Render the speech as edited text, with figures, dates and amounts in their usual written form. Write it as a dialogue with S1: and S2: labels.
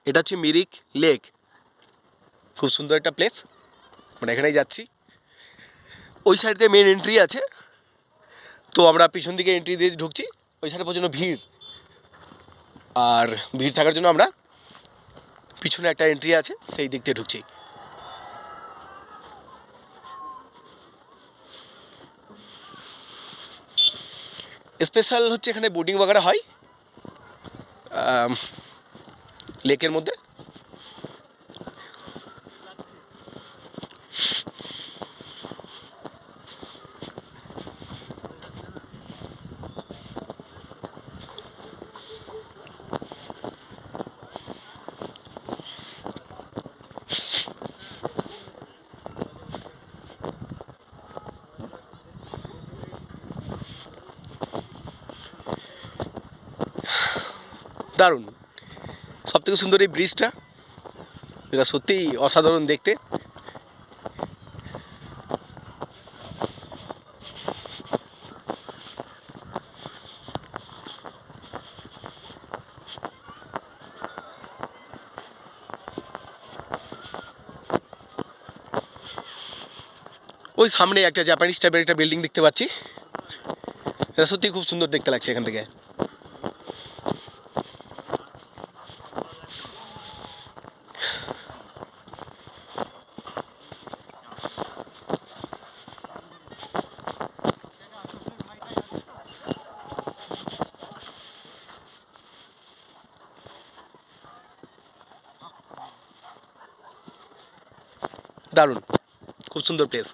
S1: এটা হচ্ছে মিরিক লেক, খুব সুন্দর একটা প্লেস, আমরা এখানেই যাচ্ছি। ওই সাইড দিয়ে মেন এন্ট্রি আছে, তো আমরা পিছন দিকে এন্ট্রি দিয়ে ঢুকছি। ওই সাইডে প্রচণ্ড ভিড়, আর ভিড় থাকার জন্য আমরা পিছনে একটা এন্ট্রি আছে সেই দিক দিয়ে ঢুকছি। স্পেশাল হচ্ছে এখানে বোটিং বাগারা হয় লেকের মধ্যে। দারুণ, সবথেকে সুন্দর এই ব্রিজটা, এটা সত্যিই অসাধারণ দেখতে। ওই সামনে একটা জাপানিজ টাইপের একটা বিল্ডিং দেখতে পাচ্ছি, এটা সত্যিই খুব সুন্দর দেখতে লাগছে এখান থেকে। দারুণ, খুব সুন্দর প্লেস।